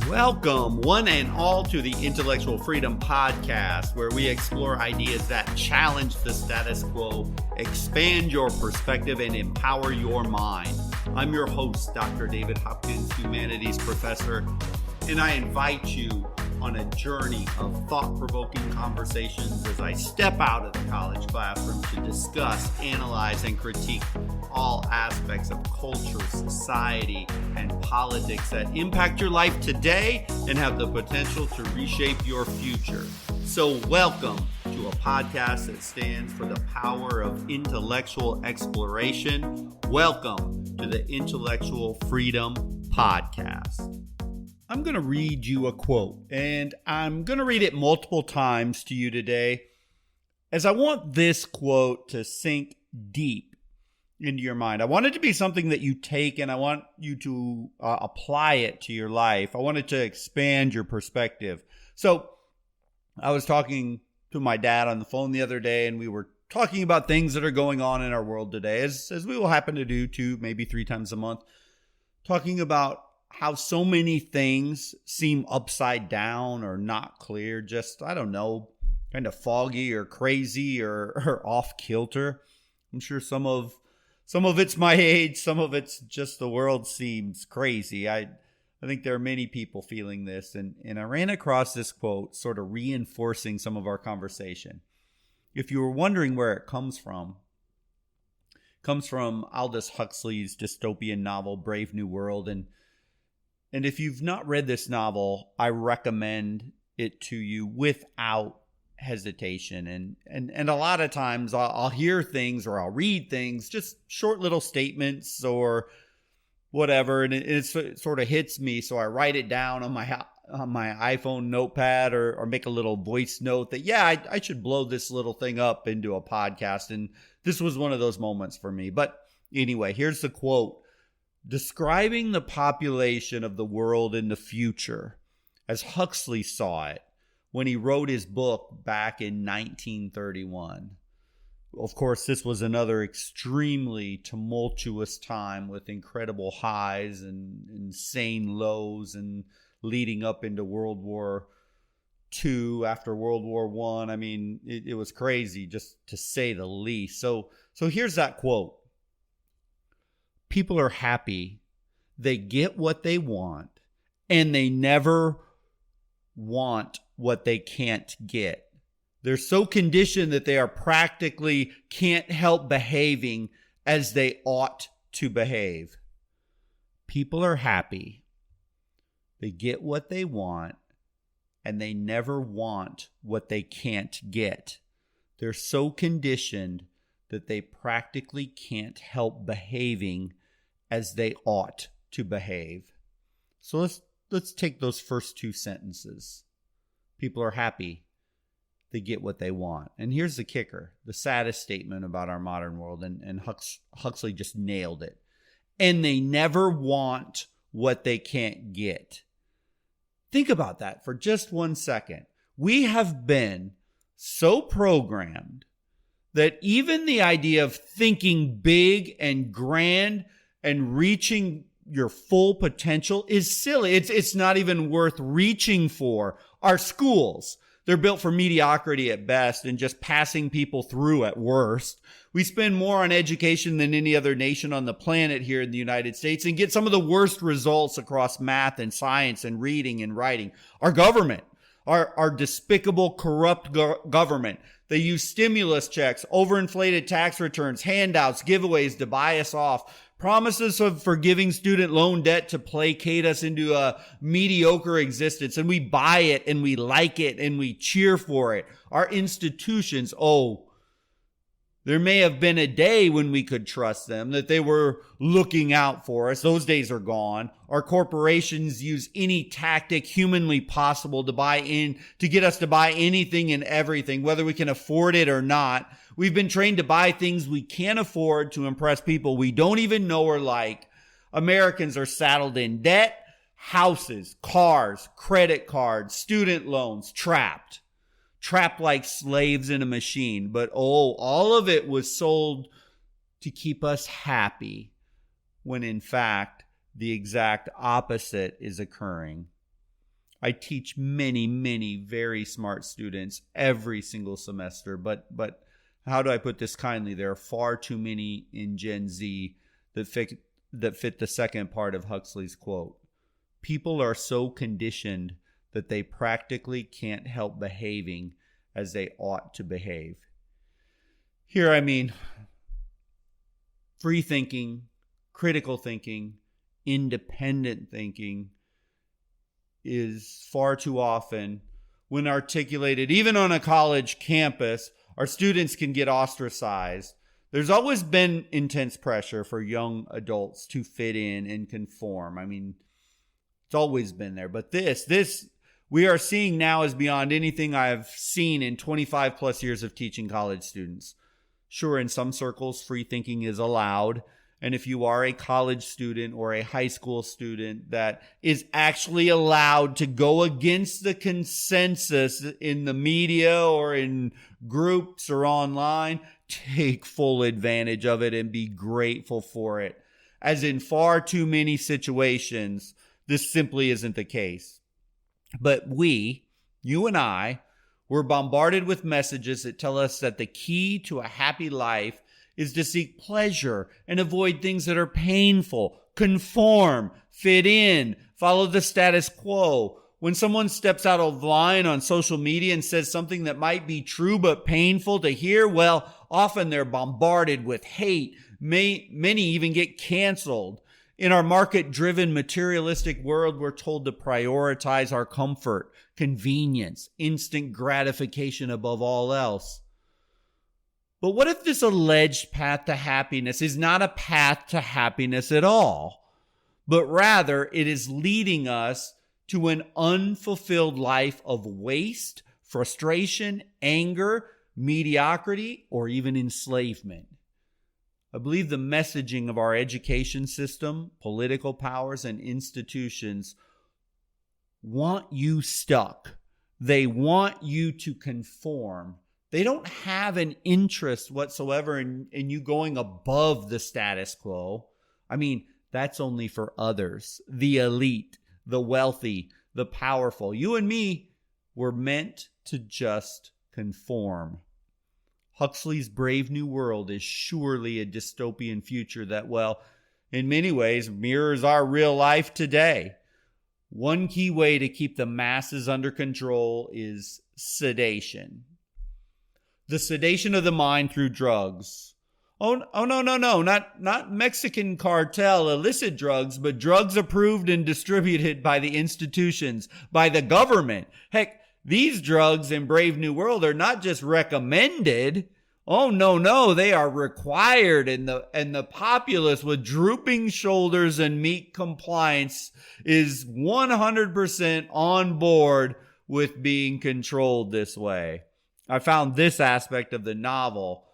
Welcome, one and all, to the Intellectual Freedom Podcast, where we explore ideas that challenge the status quo, expand your perspective, and empower your mind. I'm your host, Dr. David Hopkins, humanities professor, and I invite you on a journey of thought-provoking conversations as I step out of the college classroom to discuss, analyze, and critique all aspects of culture, society, and politics that impact your life today and have the potential to reshape your future. So welcome to a podcast that stands for the power of intellectual exploration. Welcome to the Intellectual Freedom Podcast. I'm going to read you a quote, and I'm going to read it multiple times to you today, as I want this quote to sink deep into your mind. I want it to be something that you take, and I want you to apply it to your life. I want it to expand your perspective. So I was talking to my dad on the phone the other day, and we were talking about things that are going on in our world today, as we will happen to do 2, maybe 3 times a month, talking about how so many things seem upside down or not clear, just, I don't know, kind of foggy or crazy or off kilter. I'm sure some of it's my age, some of it's just the world seems crazy. I think there are many people feeling this, and I ran across this quote sort of reinforcing some of our conversation. If you were wondering where it comes from Aldous Huxley's dystopian novel, Brave New World, and if you've not read this novel, I recommend it to you without hesitation. And a lot of times I'll hear things or I'll read things, just short little statements or whatever, and it sort of hits me. So I write it down on my iPhone notepad or make a little voice note that, I should blow this little thing up into a podcast. And this was one of those moments for me. But anyway, here's the quote. Describing the population of the world in the future as Huxley saw it when he wrote his book back in 1931. Of course, this was another extremely tumultuous time with incredible highs and insane lows, and leading up into World War II, after World War I. I mean, it was crazy, just to say the least. So here's that quote. People are happy, they get what they want, and they never want what they can't get. They're so conditioned that they are practically can't help behaving as they ought to behave. People are happy, they get what they want, and they never want what they can't get. They're so conditioned that they practically can't help behaving as they ought to behave. So let's take those first 2 sentences. People are happy, they get what they want. And here's the kicker, the saddest statement about our modern world, and Huxley just nailed it. And they never want what they can't get. Think about that for just 1 second. We have been so programmed that even the idea of thinking big and grand and reaching your full potential is silly. It's not even worth reaching for. Our schools, they're built for mediocrity at best and just passing people through at worst. We spend more on education than any other nation on the planet here in the United States and get some of the worst results across math and science and reading and writing. Our government, our despicable, corrupt government, they use stimulus checks, overinflated tax returns, handouts, giveaways to buy us off, promises of forgiving student loan debt to placate us into a mediocre existence. And we buy it and we like it and we cheer for it. Our institutions, there may have been a day when we could trust them, that they were looking out for us. Those days are gone. Our corporations use any tactic humanly possible to get us to buy anything and everything, whether we can afford it or not. We've been trained to buy things we can't afford to impress people we don't even know or like. Americans are saddled in debt, houses, cars, credit cards, student loans, trapped like slaves in a machine. But all of it was sold to keep us happy, when in fact, the exact opposite is occurring. I teach many, many very smart students every single semester, but how do I put this kindly? There are far too many in Gen Z that fit the second part of Huxley's quote. People are so conditioned that they practically can't help behaving as they ought to behave. Here, I mean free thinking, critical thinking, independent thinking is far too often, when articulated, even on a college campus, our students can get ostracized. There's always been intense pressure for young adults to fit in and conform. I mean, it's always been there. But this we are seeing now is beyond anything I've seen in 25 plus years of teaching college students. Sure, in some circles, free thinking is allowed. And if you are a college student or a high school student that is actually allowed to go against the consensus in the media or in groups or online, take full advantage of it and be grateful for it. As in far too many situations, this simply isn't the case. But you and I, we're bombarded with messages that tell us that the key to a happy life is to seek pleasure and avoid things that are painful, conform, fit in, follow the status quo. When someone steps out of line on social media and says something that might be true but painful to hear, well, often they're bombarded with hate. Many even get canceled. In our market-driven, materialistic world, we're told to prioritize our comfort, convenience, instant gratification above all else. But what if this alleged path to happiness is not a path to happiness at all, but rather it is leading us to an unfulfilled life of waste, frustration, anger, mediocrity, or even enslavement? I believe the messaging of our education system, political powers, and institutions want you stuck. They want you to conform. They don't have an interest whatsoever in you going above the status quo. I mean, that's only for others, the elite, the wealthy, the powerful. You and me were meant to just conform. Huxley's Brave New World is surely a dystopian future that, well, in many ways mirrors our real life today. One key way to keep the masses under control is sedation. The sedation of the mind through drugs. Oh no, not Mexican cartel illicit drugs, but drugs approved and distributed by the institutions, by the government. Heck, these drugs in Brave New World are not just recommended. Oh no, they are required, and the populace with drooping shoulders and meek compliance is 100% on board with being controlled this way. I found this aspect of the novel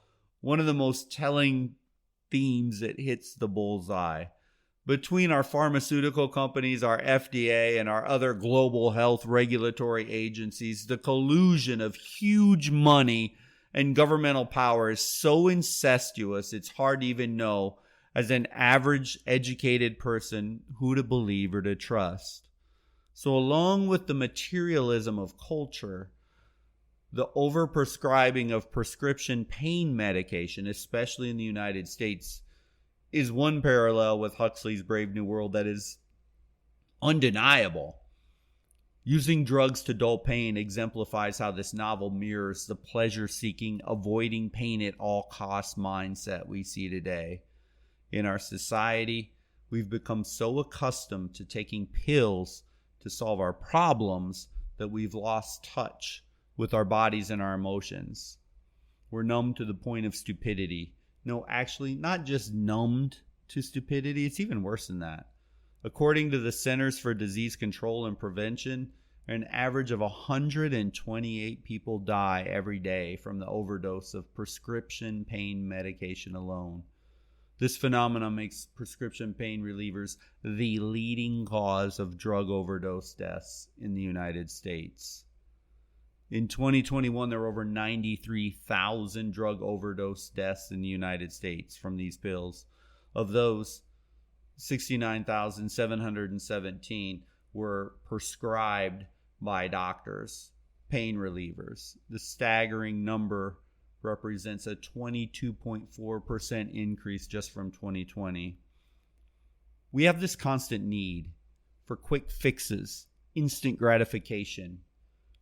one of the most telling themes that hits the bullseye. Between our pharmaceutical companies, our FDA, and our other global health regulatory agencies, the collusion of huge money and governmental power is so incestuous, it's hard to even know, as an average educated person, who to believe or to trust. So along with the materialism of culture, the overprescribing of prescription pain medication, especially in the United States, is one parallel with Huxley's Brave New World that is undeniable. Using drugs to dull pain exemplifies how this novel mirrors the pleasure-seeking, avoiding pain at all costs mindset we see today. In our society, we've become so accustomed to taking pills to solve our problems that we've lost touch with our bodies and our emotions. We're numb to the point of stupidity. No, actually, not just numbed to stupidity. It's even worse than that. According to the Centers for Disease Control and Prevention, an average of 128 people die every day from the overdose of prescription pain medication alone. This phenomenon makes prescription pain relievers the leading cause of drug overdose deaths in the United States. In 2021, there were over 93,000 drug overdose deaths in the United States from these pills. Of those, 69,717 were prescribed by doctors, pain relievers. The staggering number represents a 22.4% increase just from 2020. We have this constant need for quick fixes, instant gratification.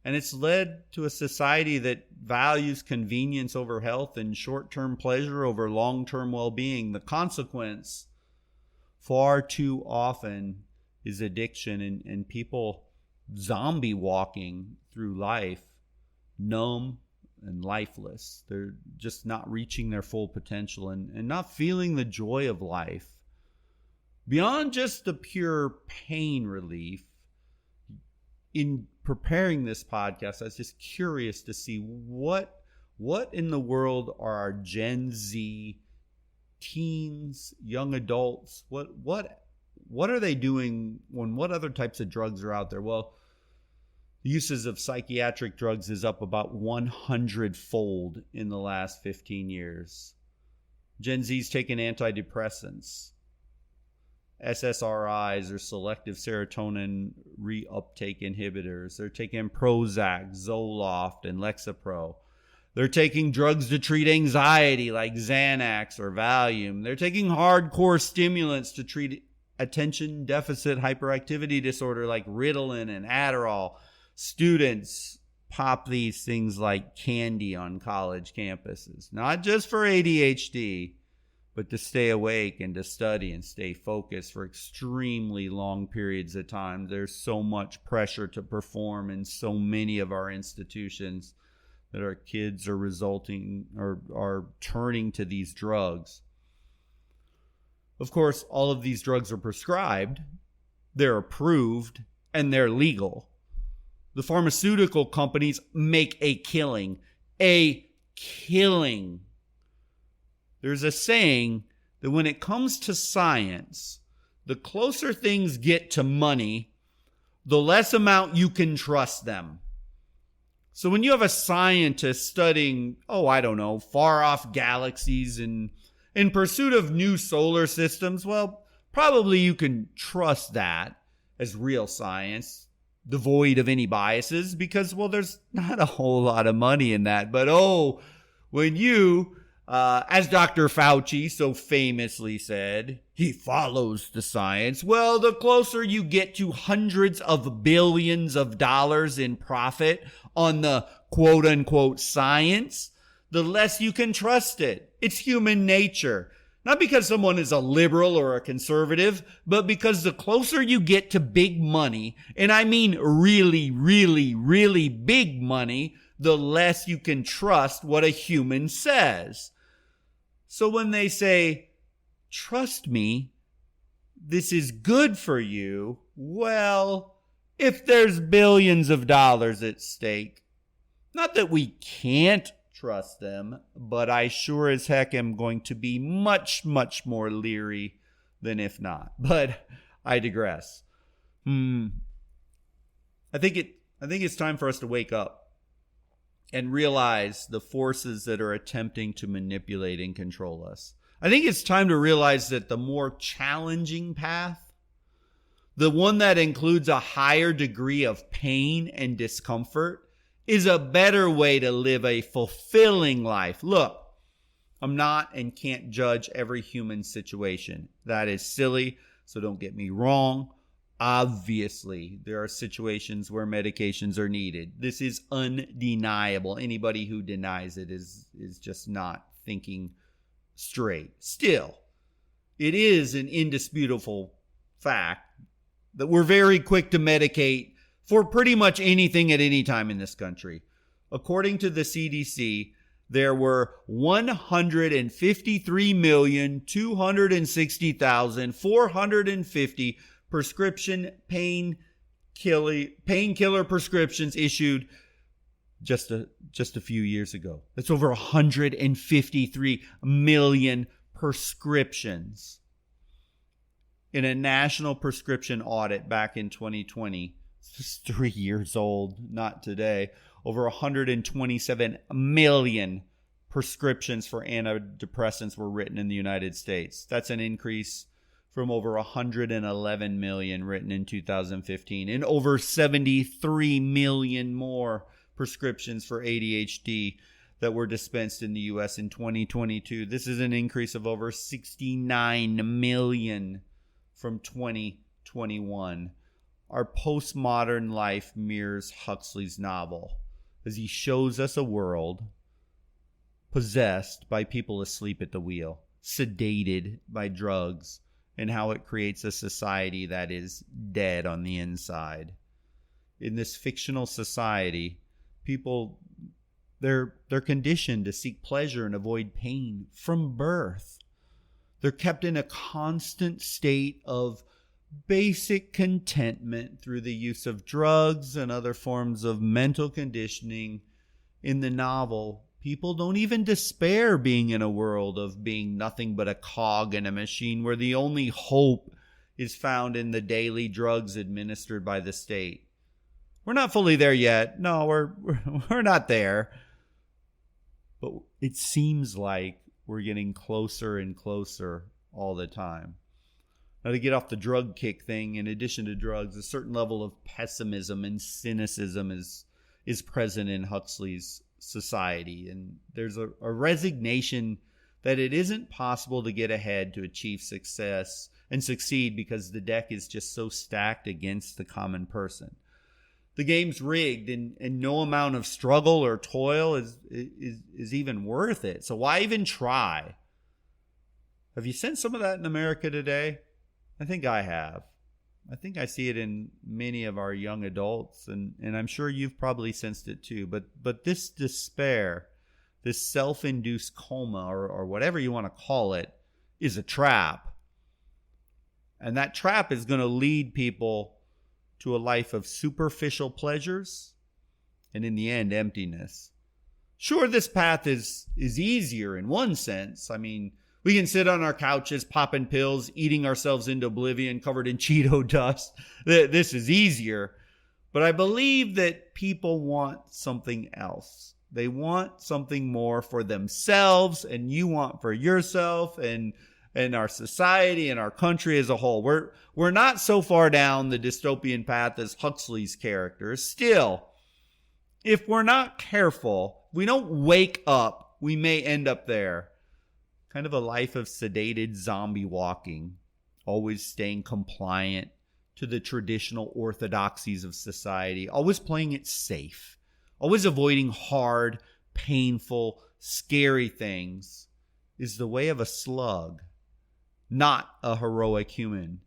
And it's led to a society that values convenience over health and short-term pleasure over long-term well-being. The consequence, far too often, is addiction and people zombie walking through life, numb and lifeless. They're just not reaching their full potential and not feeling the joy of life. Beyond just the pure pain relief, in preparing this podcast, I was just curious to see what in the world are our Gen Z teens, young adults, what are they doing when what other types of drugs are out there? Well, the uses of psychiatric drugs is up about 100-fold in the last 15 years. Gen Z's taking antidepressants, SSRIs, or selective serotonin reuptake inhibitors. They're taking Prozac, Zoloft, and Lexapro. They're taking drugs to treat anxiety like Xanax or Valium. They're taking hardcore stimulants to treat attention deficit hyperactivity disorder like Ritalin and Adderall. Students pop these things like candy on college campuses, not just for ADHD, but to stay awake and to study and stay focused for extremely long periods of time. There's so much pressure to perform in so many of our institutions that our kids are are turning to these drugs. Of course, all of these drugs are prescribed, they're approved, and they're legal. The pharmaceutical companies make a killing. A killing. There's a saying that when it comes to science, the closer things get to money, the less amount you can trust them. So when you have a scientist studying, far off galaxies and in pursuit of new solar systems, well, probably you can trust that as real science, devoid of any biases, because, well, there's not a whole lot of money in that. But, when you, as Dr. Fauci so famously said, he follows the science. Well, the closer you get to hundreds of billions of dollars in profit on the quote unquote science, the less you can trust it. It's human nature. Not because someone is a liberal or a conservative, but because the closer you get to big money, and I mean really, really, really big money, the less you can trust what a human says. So when they say, trust me, this is good for you, well, if there's billions of dollars at stake, not that we can't trust them, but I sure as heck am going to be much, much more leery than if not. But I digress. I think it's time for us to wake up and realize the forces that are attempting to manipulate and control us. I think it's time to realize that the more challenging path, the one that includes a higher degree of pain and discomfort, is a better way to live a fulfilling life. Look, I'm not and can't judge every human situation. That is silly, so don't get me wrong. Obviously, there are situations where medications are needed. This is undeniable. Anybody who denies it is just not thinking straight. Still, it is an indisputable fact that we're very quick to medicate for pretty much anything at any time in this country. According to the CDC, there were 153,260,450 prescription painkiller prescriptions issued just a few years ago. That's over 153 million prescriptions. In a national prescription audit back in 2020, it's 3 years old, not today, over 127 million prescriptions for antidepressants were written in the United States. That's an increase from over 111 million written in 2015, and over 73 million more prescriptions for ADHD that were dispensed in the U.S. in 2022. This is an increase of over 69 million from 2021. Our postmodern life mirrors Huxley's novel as he shows us a world possessed by people asleep at the wheel, sedated by drugs, and how it creates a society that is dead on the inside. In this fictional society, people, they're conditioned to seek pleasure and avoid pain from birth. They're kept in a constant state of basic contentment through the use of drugs and other forms of mental conditioning. In the novel, people don't even despair being in a world of being nothing but a cog in a machine where the only hope is found in the daily drugs administered by the state. We're not fully there yet. No, we're not there. But it seems like we're getting closer and closer all the time. Now, to get off the drug kick thing, in addition to drugs, a certain level of pessimism and cynicism is present in Huxley's society. And there's a resignation that it isn't possible to get ahead to achieve success and succeed because the deck is just so stacked against the common person. The game's rigged, and no amount of struggle or toil is even worth it. So why even try? Have you sensed some of that in America today? I think I have. I think I see it in many of our young adults, and I'm sure you've probably sensed it too. But this despair, this self-induced coma, or whatever you want to call it, is a trap. And that trap is going to lead people to a life of superficial pleasures and, in the end, emptiness. Sure, this path is easier in one sense. I mean, we can sit on our couches, popping pills, eating ourselves into oblivion, covered in Cheeto dust. This is easier. But I believe that people want something else. They want something more for themselves, and you want for yourself, and our society and our country as a whole. We're not so far down the dystopian path as Huxley's characters. Still, if we're not careful, we don't wake up, we may end up there. Kind of a life of sedated zombie walking, always staying compliant to the traditional orthodoxies of society, always playing it safe, always avoiding hard, painful, scary things, is the way of a slug, not a heroic human,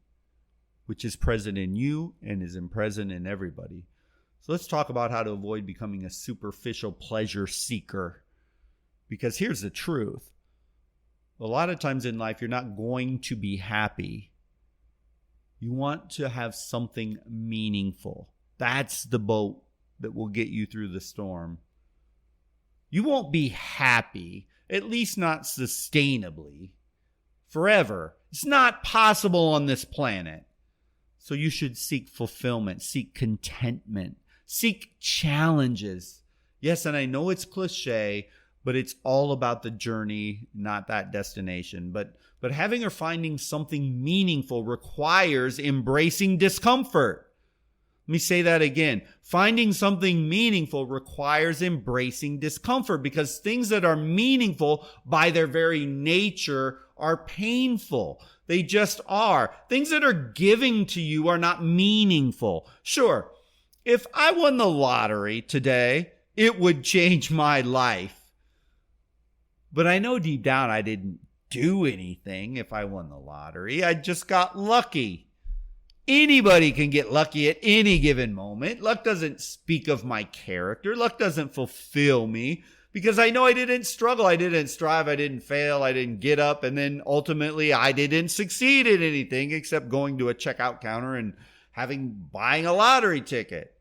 which is present in you and is present in everybody. So let's talk about how to avoid becoming a superficial pleasure seeker. Because here's the truth. A lot of times in life, you're not going to be happy. You want to have something meaningful. That's the boat that will get you through the storm. You won't be happy, at least not sustainably, forever. It's not possible on this planet. So you should seek fulfillment, seek contentment, seek challenges. Yes, and I know it's cliche, but it's all about the journey, not that destination. But having or finding something meaningful requires embracing discomfort. Let me say that again. Finding something meaningful requires embracing discomfort, because things that are meaningful by their very nature are painful. They just are. Things that are giving to you are not meaningful. Sure, if I won the lottery today, it would change my life. But I know deep down I didn't do anything if I won the lottery. I just got lucky. Anybody can get lucky at any given moment. Luck doesn't speak of my character. Luck doesn't fulfill me, because I know I didn't struggle. I didn't strive. I didn't fail. I didn't get up. And then ultimately I didn't succeed at anything except going to a checkout counter and buying a lottery ticket.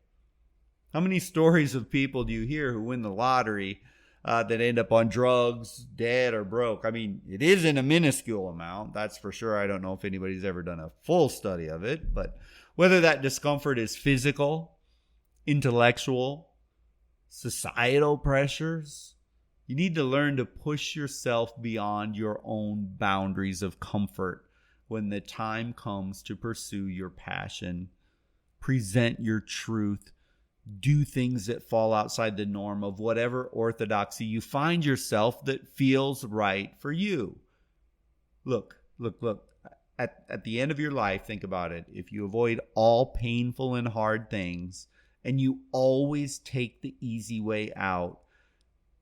How many stories of people do you hear who win the lottery that end up on drugs, dead, or broke? I mean, it is in a minuscule amount, that's for sure. I don't know if anybody's ever done a full study of it, but whether that discomfort is physical, intellectual, societal pressures, you need to learn to push yourself beyond your own boundaries of comfort when the time comes to pursue your passion, present your truth, do things that fall outside the norm of whatever orthodoxy you find yourself that feels right for you. Look. At the end of your life, think about it. If you avoid all painful and hard things, and you always take the easy way out,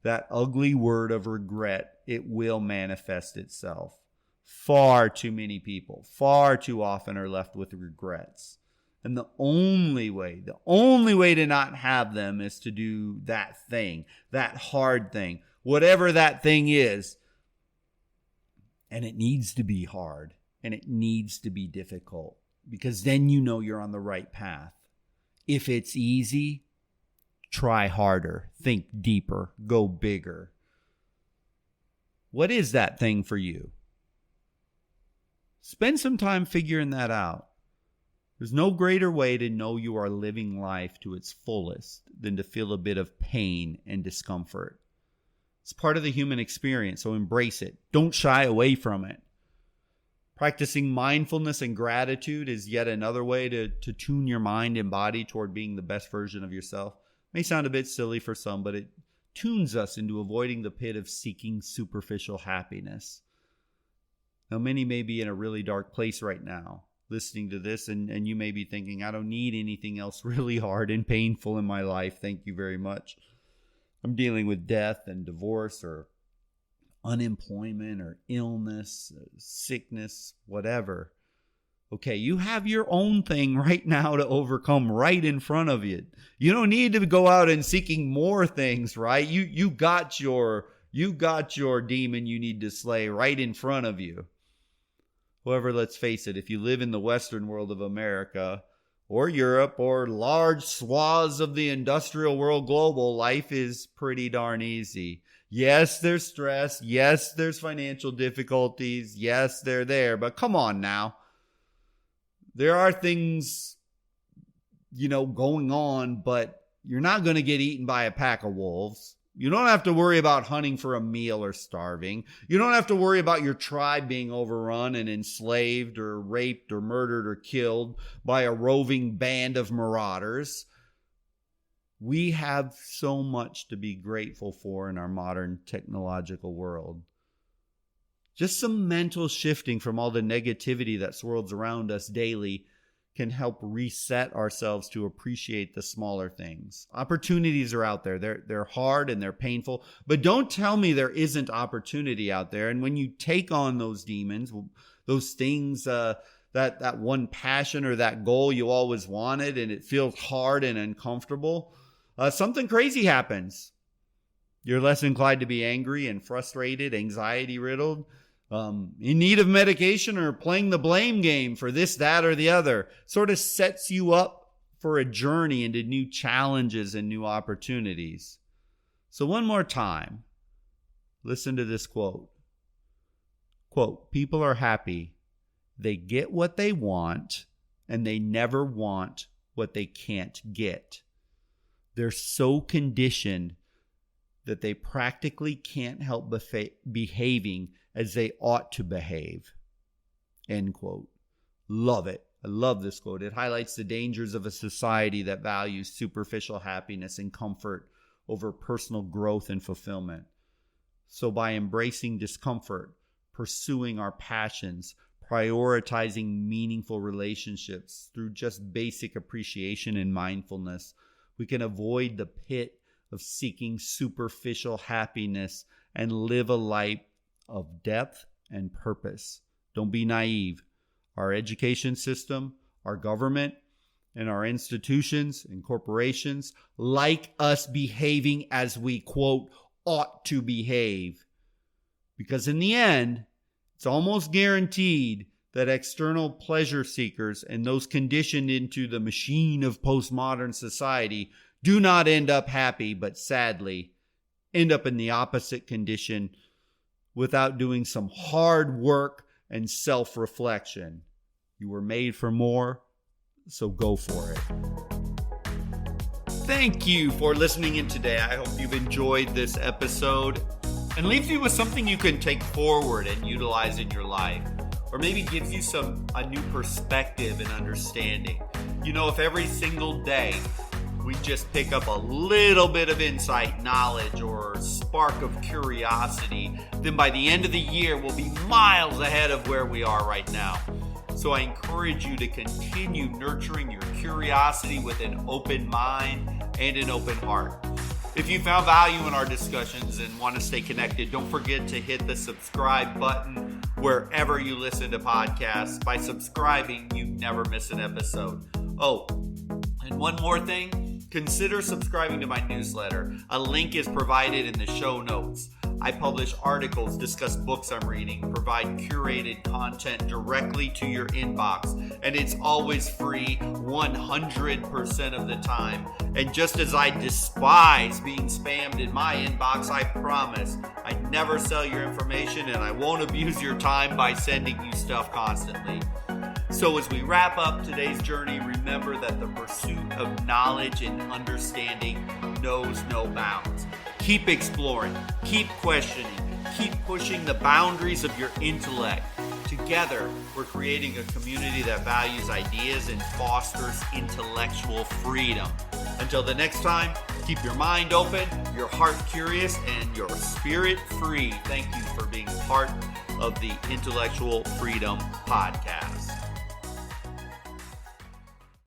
that ugly word of regret, it will manifest itself. Far too many people, far too often are left with regrets. And the only way to not have them is to do that thing, that hard thing, whatever that thing is. And it needs to be hard, and it needs to be difficult, because then you know you're on the right path. If it's easy, try harder, think deeper, go bigger. What is that thing for you? Spend some time figuring that out. There's no greater way to know you are living life to its fullest than to feel a bit of pain and discomfort. It's part of the human experience, so embrace it. Don't shy away from it. Practicing mindfulness and gratitude is yet another way to tune your mind and body toward being the best version of yourself. May sound a bit silly for some, but it tunes us into avoiding the pit of seeking superficial happiness. Now, many may be in a really dark place right now, listening to this, and you may be thinking, I don't need anything else really hard and painful in my life. Thank you very much. I'm dealing with death and divorce or unemployment or illness, sickness, whatever. Okay, you have your own thing right now to overcome right in front of you. You don't need to go out and seeking more things, right? You got your demon you need to slay right in front of you. However, let's face it, if you live in the Western world of America or Europe or large swaths of the industrial world global, life is pretty darn easy. Yes, there's stress. Yes, there's financial difficulties. Yes, they're there. But come on now. There are things, going on, but you're not going to get eaten by a pack of wolves. You don't have to worry about hunting for a meal or starving. You don't have to worry about your tribe being overrun and enslaved or raped or murdered or killed by a roving band of marauders. We have so much to be grateful for in our modern technological world. Just some mental shifting from all the negativity that swirls around us daily can help reset ourselves to appreciate the smaller things. Opportunities are out there. They're hard and they're painful, but don't tell me there isn't opportunity out there. And when you take on those demons, those things, that one passion or that goal you always wanted, and it feels hard and uncomfortable, something crazy happens. You're less inclined to be angry and frustrated, anxiety-riddled, in need of medication, or playing the blame game for this, that, or the other. Sort of sets you up for a journey into new challenges and new opportunities. So one more time, listen to this quote. Quote, "People are happy. They get what they want, and they never want what they can't get. They're so conditioned that they practically can't help behaving as they ought to behave." End quote. Love it. I love this quote. It highlights the dangers of a society that values superficial happiness and comfort over personal growth and fulfillment. So by embracing discomfort, pursuing our passions, prioritizing meaningful relationships through just basic appreciation and mindfulness, we can avoid the pit of seeking superficial happiness and live a life of depth and purpose. Don't be naive. Our education system, our government, and our institutions and corporations like us behaving as we, quote, ought to behave. Because in the end, it's almost guaranteed that external pleasure seekers and those conditioned into the machine of postmodern society do not end up happy, but sadly end up in the opposite condition without doing some hard work and self-reflection. You were made for more, so go for it. Thank you for listening in today. I hope you've enjoyed this episode and leaves you with something you can take forward and utilize in your life. or maybe gives you a new perspective and understanding. If every single day we just pick up a little bit of insight, knowledge, or spark of curiosity, then by the end of the year, we'll be miles ahead of where we are right now. So I encourage you to continue nurturing your curiosity with an open mind and an open heart. If you found value in our discussions and want to stay connected, don't forget to hit the subscribe button wherever you listen to podcasts. By subscribing, you never miss an episode. Oh, and one more thing. Consider subscribing to my newsletter. A link is provided in the show notes. I publish articles, discuss books I'm reading, provide curated content directly to your inbox, and it's always free 100% of the time. And just as I despise being spammed in my inbox, I promise I never sell your information and I won't abuse your time by sending you stuff constantly. So as we wrap up today's journey, remember that the pursuit of knowledge and understanding knows no bounds. Keep exploring, keep questioning, keep pushing the boundaries of your intellect. Together, we're creating a community that values ideas and fosters intellectual freedom. Until the next time, keep your mind open, your heart curious, and your spirit free. Thank you for being part of the Intellectual Freedom Podcast.